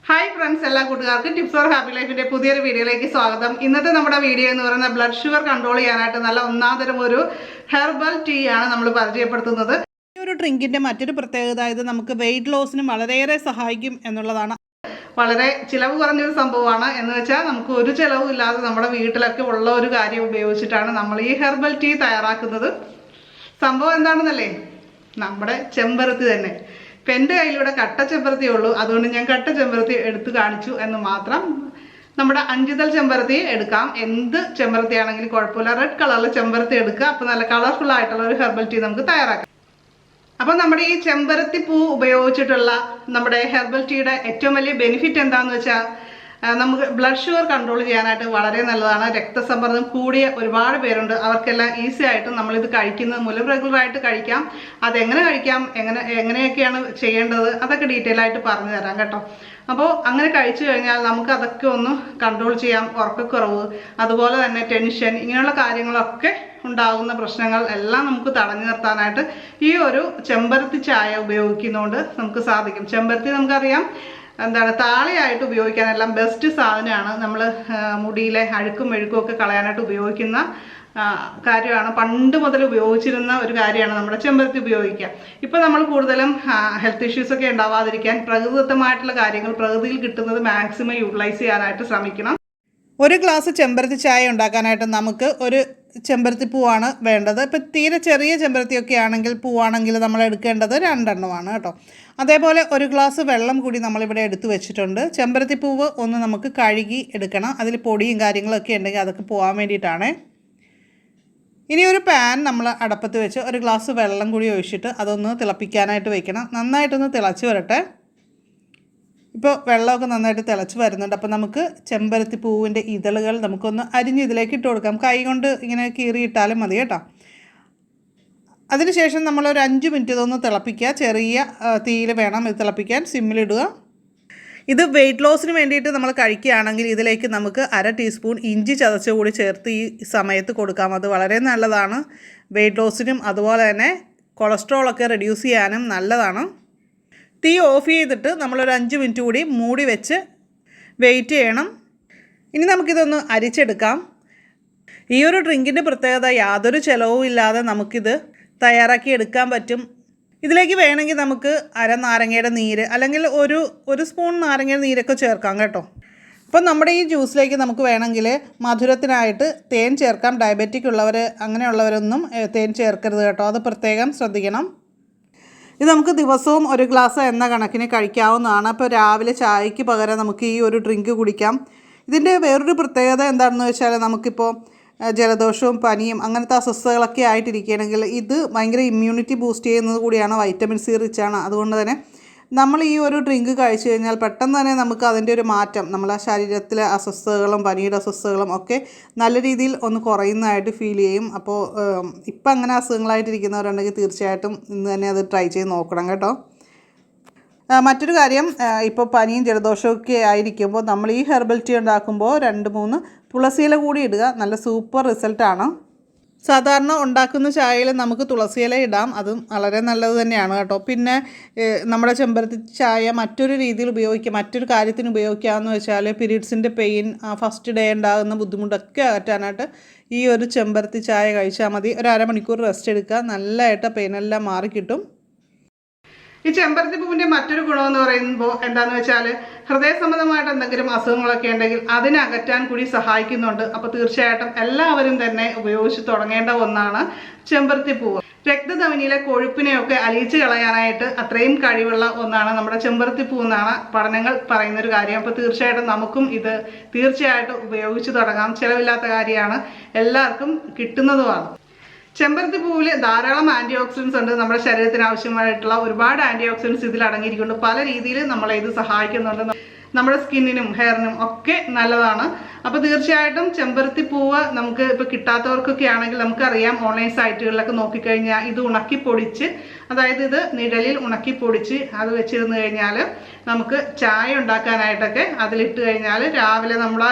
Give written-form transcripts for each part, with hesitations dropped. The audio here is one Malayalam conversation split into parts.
ഹായ് ഫ്രണ്ട്സ്, എല്ലാ കൂട്ടുകാർക്കും ടിപ്സ് ഫോർ ഹാപ്പി ലൈഫിന്റെ പുതിയൊരു വീഡിയോയിലേക്ക് സ്വാഗതം. ഇന്നത്തെ നമ്മുടെ വീഡിയോ എന്ന് പറയുന്നത് ബ്ലഡ് ഷുഗർ കൺട്രോൾ ചെയ്യാനായിട്ട് നല്ല ഒന്നാന്തരം ഒരു ഹെർബൽ ടീ ആണ് നമ്മൾ പരിചയപ്പെടുത്തുന്നത്. ഈ ഒരു ഡ്രിങ്കിന്റെ മറ്റൊരു പ്രത്യേകത ഇത് നമുക്ക് വെയിറ്റ് ലോസിനും വളരെയേറെ സഹായിക്കും എന്നുള്ളതാണ്. വളരെ ചിലവ് കുറഞ്ഞൊരു സംഭവമാണ്. എന്ന് വെച്ചാൽ നമുക്ക് ഒരു ചിലവും ഇല്ലാതെ നമ്മുടെ വീട്ടിലൊക്കെ ഉള്ള ഒരു കാര്യം ഉപയോഗിച്ചിട്ടാണ് നമ്മൾ ഈ ഹെർബൽ ടീ തയ്യാറാക്കുന്നത്. സംഭവം എന്താണെന്നല്ലേ, നമ്മുടെ ചെമ്പരത്തി തന്നെ. ഇപ്പം എൻ്റെ കയ്യിലൂടെ കട്ട ചെമ്പരത്തിയേ ഉള്ളൂ, അതുകൊണ്ട് ഞാൻ കട്ട ചെമ്പരത്തി എടുത്ത് കാണിച്ചു എന്ന് മാത്രം. നമ്മുടെ അഞ്ചിതൾ ചെമ്പരത്തി എടുക്കാം, എന്ത് ചെമ്പരത്തി ആണെങ്കിലും കുഴപ്പമില്ല. റെഡ് കളറിൽ ചെമ്പരത്തി എടുക്കുക, അപ്പോൾ നല്ല കളർഫുൾ ആയിട്ടുള്ള ഒരു ഹെർബൽ ടീ നമുക്ക് തയ്യാറാക്കാം. അപ്പം നമ്മുടെ ഈ ചെമ്പരത്തി പൂ ഉപയോഗിച്ചിട്ടുള്ള നമ്മുടെ ഹെർബൽ ടീയുടെ ഏറ്റവും വലിയ ബെനിഫിറ്റ് എന്താണെന്ന് വെച്ചാൽ നമുക്ക് ബ്ലഡ് ഷുഗർ കൺട്രോൾ ചെയ്യാനായിട്ട് വളരെ നല്ലതാണ്. രക്തസമ്മർദ്ദം കൂടിയ ഒരുപാട് പേരുണ്ട്, അവർക്കെല്ലാം ഈസി ആയിട്ട് നമ്മളിത് കഴിക്കുന്നത് മൂലം റെഗുലറായിട്ട് കഴിക്കാം. അതെങ്ങനെ കഴിക്കാം, എങ്ങനെയൊക്കെയാണ് ചെയ്യേണ്ടത്, അതൊക്കെ ഡീറ്റെയിൽ ആയിട്ട് പറഞ്ഞു തരാം കേട്ടോ. അപ്പോൾ അങ്ങനെ കഴിച്ചു കഴിഞ്ഞാൽ നമുക്ക് അതൊക്കെ ഒന്ന് കൺട്രോൾ ചെയ്യാം. ഉറക്കക്കുറവ്, അതുപോലെ തന്നെ ടെൻഷൻ, ഇങ്ങനെയുള്ള കാര്യങ്ങളൊക്കെ ഉണ്ടാകുന്ന പ്രശ്നങ്ങൾ എല്ലാം നമുക്ക് തടഞ്ഞു നിർത്താനായിട്ട് ഈ ഒരു ചെമ്പരത്തി ചായ ഉപയോഗിക്കുന്നതുകൊണ്ട് നമുക്ക് സാധിക്കും. ചെമ്പരത്തി നമുക്കറിയാം എന്താണ്, താളിയായിട്ട് ഉപയോഗിക്കാനെല്ലാം ബെസ്റ്റ് സാധനമാണ്. നമ്മൾ മുടിയിലെ അഴുക്കും മെഴുക്കും ഒക്കെ കളയാനായിട്ട് ഉപയോഗിക്കുന്ന കാര്യമാണ്. പണ്ട് മുതൽ ഉപയോഗിച്ചിരുന്ന ഒരു കാര്യമാണ് നമ്മുടെ ചെമ്പരത്തി ഉപയോഗിക്കുക. ഇപ്പോൾ നമ്മൾ കൂടുതലും ഹെൽത്ത് ഇഷ്യൂസൊക്കെ ഉണ്ടാവാതിരിക്കാൻ പ്രകൃതിദത്തമായിട്ടുള്ള കാര്യങ്ങൾ പ്രകൃതിയിൽ കിട്ടുന്നത് മാക്സിമം യൂട്ടിലൈസ് ചെയ്യാനായിട്ട് ശ്രമിക്കണം. ഒരു ഗ്ലാസ് ചെമ്പരത്തി ചായ ഉണ്ടാക്കാനായിട്ട് നമുക്ക് ഒരു ചെമ്പരത്തി പൂവാണ് വേണ്ടത്. ഇപ്പം തീരെ ചെറിയ ചെമ്പരത്തിയൊക്കെ ആണെങ്കിൽ പൂവാണെങ്കിൽ നമ്മൾ എടുക്കേണ്ടത് 2 എണ്ണമാണ് കേട്ടോ. അതേപോലെ ഒരു ഗ്ലാസ് വെള്ളം കൂടി നമ്മളിവിടെ എടുത്തു വെച്ചിട്ടുണ്ട്. ചെമ്പരത്തി പൂവ് ഒന്ന് നമുക്ക് കഴുകി എടുക്കണം, അതിൽ പൊടിയും കാര്യങ്ങളൊക്കെ ഉണ്ടെങ്കിൽ അതൊക്കെ പോകാൻ വേണ്ടിയിട്ടാണ്. ഇനി ഒരു പാൻ നമ്മൾ അടപ്പത്ത് വെച്ച് ഒരു ഗ്ലാസ് വെള്ളം കൂടി ഒഴിച്ചിട്ട് അതൊന്ന് തിളപ്പിക്കാനായിട്ട് വെക്കണം. നന്നായിട്ടൊന്ന് തിളച്ച് വരട്ടെ. ഇപ്പോൾ വെള്ളമൊക്കെ നന്നായിട്ട് തിളച്ച് വരുന്നുണ്ട്. അപ്പോൾ നമുക്ക് ചെമ്പരത്തി പൂവിൻ്റെ ഇതളുകൾ നമുക്കൊന്ന് അരിഞ്ഞ് ഇതിലേക്ക് ഇട്ട് കൊടുക്കാം. കൈ കൊണ്ട് ഇങ്ങനെ കീറിയിട്ടാലും മതി കേട്ടോ. അതിനുശേഷം നമ്മളൊരു 5 മിനിറ്റ് ഇതൊന്ന് തിളപ്പിക്കുക. ചെറിയ തീയിൽ വേണം ഇത് തിളപ്പിക്കാൻ, സിമ്മിലിടുക. ഇത് വെയിറ്റ് ലോസിന് വേണ്ടിയിട്ട് നമ്മൾ കഴിക്കുകയാണെങ്കിൽ ഇതിലേക്ക് നമുക്ക് 1/2 ടീസ്പൂൺ ഇഞ്ചി ചതച്ച് കൂടി ചേർത്ത് ഈ സമയത്ത് കൊടുക്കാം. അത് വളരെ നല്ലതാണ്. വെയിറ്റ് ലോസിനും അതുപോലെ തന്നെ കൊളസ്ട്രോളൊക്കെ റെഡ്യൂസ് ചെയ്യാനും നല്ലതാണ്. തീ ഓഫ് ചെയ്തിട്ട് നമ്മളൊരു 5 മിനിറ്റ് കൂടി മൂടി വെച്ച് വെയിറ്റ് ചെയ്യണം. ഇനി നമുക്കിതൊന്ന് അരിച്ചെടുക്കാം. ഈ ഒരു ഡ്രിങ്കിൻ്റെ പ്രത്യേകത യാതൊരു ചിലവും ഇല്ലാതെ നമുക്കിത് തയ്യാറാക്കി എടുക്കാൻ പറ്റും. ഇതിലേക്ക് വേണമെങ്കിൽ നമുക്ക് 1/2 നാരങ്ങയുടെ നീര് അല്ലെങ്കിൽ ഒരു സ്പൂൺ നാരങ്ങയുടെ നീരൊക്കെ ചേർക്കാം കേട്ടോ. അപ്പം നമ്മുടെ ഈ ജ്യൂസിലേക്ക് നമുക്ക് വേണമെങ്കിൽ മധുരത്തിനായിട്ട് തേൻ ചേർക്കാം. ഡയബറ്റിക് ഉള്ളവർ അങ്ങനെയുള്ളവരൊന്നും തേൻ ചേർക്കരുത് കേട്ടോ, അത് പ്രത്യേകം ശ്രദ്ധിക്കണം. ഇത് നമുക്ക് ദിവസവും ഒരു ഗ്ലാസ് എന്ന കണക്കിന് കഴിക്കാവുന്നതാണ്. അപ്പോൾ രാവിലെ ചായയ്ക്ക് പകരം നമുക്ക് ഈ ഒരു ഡ്രിങ്ക് കുടിക്കാം. ഇതിൻ്റെ വേറൊരു പ്രത്യേകത എന്താണെന്ന് വെച്ചാൽ നമുക്കിപ്പോൾ ജലദോഷവും പനിയും അങ്ങനത്തെ അസ്വസ്ഥതകളൊക്കെ ആയിട്ടിരിക്കുകയാണെങ്കിൽ ഇത് ഭയങ്കര ഇമ്മ്യൂണിറ്റി ബൂസ്റ്റ് ചെയ്യുന്നത് കൂടിയാണ്. വൈറ്റമിൻ സി റിച്ചാണ്. അതുകൊണ്ട് തന്നെ നമ്മൾ ഈ ഒരു ഡ്രിങ്ക് കഴിച്ചു കഴിഞ്ഞാൽ പെട്ടെന്ന് തന്നെ നമുക്ക് അതിൻ്റെ ഒരു മാറ്റം, നമ്മളെ ശരീരത്തിലെ അസ്വസ്ഥതകളും പനിയുടെ അസ്വസ്ഥതകളും ഒക്കെ നല്ല രീതിയിൽ ഒന്ന് കുറയുന്നതായിട്ട് ഫീൽ ചെയ്യും. അപ്പോൾ ഇപ്പം അങ്ങനെ അസുഖങ്ങളായിട്ടിരിക്കുന്നവരുണ്ടെങ്കിൽ തീർച്ചയായിട്ടും ഇന്ന് തന്നെ അത് ട്രൈ ചെയ്ത് നോക്കണം കേട്ടോ. മറ്റൊരു കാര്യം, ഇപ്പോൾ പനിയും ജലദോഷമൊക്കെ ആയിരിക്കുമ്പോൾ നമ്മൾ ഈ ഹെർബൽ ടീ ഉണ്ടാക്കുമ്പോൾ 2-3 തുളസിയില കൂടി ഇടുക. നല്ല സൂപ്പർ റിസൾട്ടാണ്. സാധാരണ ഉണ്ടാക്കുന്ന ചായയിൽ നമുക്ക് തുളസിയില ഇടാം, അതും വളരെ നല്ലത് തന്നെയാണ് കേട്ടോ. പിന്നെ നമ്മുടെ ചെമ്പരത്തി ചായ മറ്റൊരു രീതിയിൽ ഉപയോഗിക്കുക, മറ്റൊരു കാര്യത്തിന് ഉപയോഗിക്കാമെന്ന് വെച്ചാൽ പീരീഡ്സിൻ്റെ പെയിൻ, ഫസ്റ്റ് ഡേ ഉണ്ടാകുന്ന ബുദ്ധിമുട്ടൊക്കെ അകറ്റാനായിട്ട് ഈ ഒരു ചെമ്പരത്തി ചായ കഴിച്ചാൽ മതി. ഒരു 1/2 മണിക്കൂർ റെസ്റ്റ് എടുക്കുക, നല്ലതായിട്ട് പെയിനെല്ലാം മാറിക്കിട്ടും. ഈ ചെമ്പരത്തി പൂവിൻ്റെ മറ്റൊരു ഗുണമെന്ന് പറയുമ്പോൾ എന്താണെന്ന് വെച്ചാൽ ഹൃദയ സംബന്ധമായിട്ട് എന്തെങ്കിലും അസുഖങ്ങളൊക്കെ ഉണ്ടെങ്കിൽ അതിനെ അകറ്റാൻ കൂടി സഹായിക്കുന്നുണ്ട്. അപ്പോൾ തീർച്ചയായിട്ടും എല്ലാവരും തന്നെ ഉപയോഗിച്ച് തുടങ്ങേണ്ട ഒന്നാണ് ചെമ്പരത്തി പൂവ്. രക്തധമനിയിലെ കൊഴുപ്പിനെയൊക്കെ അലിയിച്ച് കളയാനായിട്ട് അത്രയും കഴിവുള്ള ഒന്നാണ് നമ്മുടെ ചെമ്പരത്തി പൂ എന്നാണ് പഠനങ്ങൾ പറയുന്നൊരു കാര്യം. അപ്പോൾ തീർച്ചയായിട്ടും നമുക്കും ഇത് തീർച്ചയായിട്ടും ഉപയോഗിച്ച് തുടങ്ങാം. ചിലവില്ലാത്ത കാര്യമാണ്, എല്ലാവർക്കും കിട്ടുന്നതുമാണ്. ചെമ്പരത്തി പൂവിൽ ധാരാളം ആൻറ്റി ഓക്സിഡൻസ് ഉണ്ട്. നമ്മുടെ ശരീരത്തിന് ആവശ്യമായിട്ടുള്ള ഒരുപാട് ആൻറ്റി ഓക്സിഡൻസ് ഇതിൽ അടങ്ങിയിരിക്കുന്നുണ്ട്. പല രീതിയിൽ നമ്മളെ ഇത് സഹായിക്കുന്നുണ്ട്. നമ്മുടെ സ്കിന്നിനും ഹെയറിനും ഒക്കെ നല്ലതാണ്. അപ്പോൾ തീർച്ചയായിട്ടും ചെമ്പരത്തി പൂവ് നമുക്ക് ഇപ്പോൾ കിട്ടാത്തവർക്കൊക്കെ ആണെങ്കിൽ നമുക്കറിയാം, ഓൺലൈൻ സൈറ്റുകളിലൊക്കെ നോക്കിക്കഴിഞ്ഞാൽ ഇത് ഉണക്കി പൊടിച്ച്, അതായത് ഇത് നിഴലിൽ ഉണക്കി പൊടിച്ച് അത് വെച്ചിരുന്ന് കഴിഞ്ഞാൽ നമുക്ക് ചായ ഉണ്ടാക്കാനായിട്ടൊക്കെ അതിലിട്ട് കഴിഞ്ഞാൽ രാവിലെ നമ്മളെ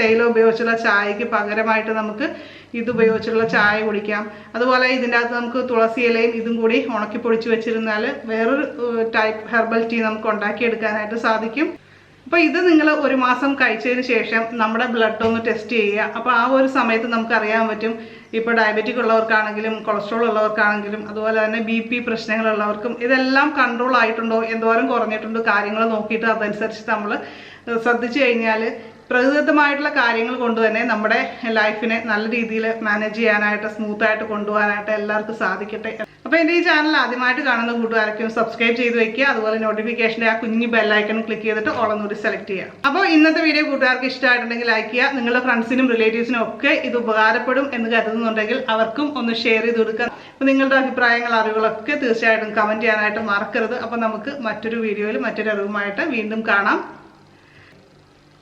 തേയില ഉപയോഗിച്ചുള്ള ചായക്ക് പകരമായിട്ട് നമുക്ക് ഇത് ഉപയോഗിച്ചുള്ള ചായ കുടിക്കാം. അതുപോലെ ഇതിൻ്റെ അകത്ത് നമുക്ക് തുളസി ഇലയും ഇതും കൂടി ഉണക്കി പൊടിച്ച് വെച്ചിരുന്നാൽ വേറൊരു ടൈപ്പ് ഹെർബൽ ടീ നമുക്ക് ഉണ്ടാക്കിയെടുക്കാനായിട്ട് സാധിക്കും. അപ്പോൾ ഇത് നിങ്ങൾ ഒരു മാസം കഴിച്ചതിന് ശേഷം നമ്മുടെ ബ്ലഡ് ഒന്ന് ടെസ്റ്റ് ചെയ്യുക. അപ്പോൾ ആ ഒരു സമയത്ത് നമുക്ക് അറിയാൻ പറ്റും ഇപ്പോൾ ഡയബറ്റിക് ഉള്ളവർക്കാണെങ്കിലും കൊളസ്ട്രോൾ ഉള്ളവർക്കാണെങ്കിലും അതുപോലെ തന്നെ BP പ്രശ്നങ്ങളുള്ളവർക്കും ഇതെല്ലാം കൺട്രോൾ ആയിട്ടുണ്ടോ, എന്തോരം കുറഞ്ഞിട്ടുണ്ടോ കാര്യങ്ങൾ നോക്കിയിട്ട് അതനുസരിച്ച് നമ്മൾ ശ്രദ്ധിച്ചു കഴിഞ്ഞാൽ പ്രകൃതിദത്തമായിട്ടുള്ള കാര്യങ്ങൾ കൊണ്ട് തന്നെ നമ്മുടെ ലൈഫിനെ നല്ല രീതിയിൽ മാനേജ് ചെയ്യാനായിട്ട് സ്മൂത്തായിട്ട് കൊണ്ടുപോകാനായിട്ട് എല്ലാവർക്കും സാധിക്കട്ടെ. അപ്പോൾ എൻ്റെ ഈ ചാനൽ ആദ്യമായിട്ട് കാണുന്ന കൂട്ടുകാർക്കും സബ്സ്ക്രൈബ് ചെയ്ത് വെക്കുക. അതുപോലെ നോട്ടിഫിക്കേഷൻ്റെ ആ കുഞ്ഞു ബെല്ലൈക്കൺ ക്ലിക്ക് ചെയ്തിട്ട് ഓളൊന്നുകൂടി സെലക്ട് ചെയ്യുക. അപ്പോൾ ഇന്നത്തെ വീഡിയോ കൂട്ടുകാർക്ക് ഇഷ്ടമായിട്ടുണ്ടെങ്കിൽ ലൈക്ക് ചെയ്യുക. നിങ്ങളുടെ ഫ്രണ്ട്സിനും റിലേറ്റീവ്സിനും ഒക്കെ ഇത് ഉപകാരപ്പെടും എന്ന് കരുതുന്നുണ്ടെങ്കിൽ അവർക്കും ഒന്ന് ഷെയർ ചെയ്ത് കൊടുക്കുക. അപ്പോൾ നിങ്ങളുടെ അഭിപ്രായങ്ങൾ അറിവുകളൊക്കെ തീർച്ചയായിട്ടും കമൻറ്റ് ചെയ്യാനായിട്ട് മറക്കരുത്. അപ്പോൾ നമുക്ക് മറ്റൊരു വീഡിയോയിൽ മറ്റൊരു അറിവുമായിട്ട് വീണ്ടും കാണാം.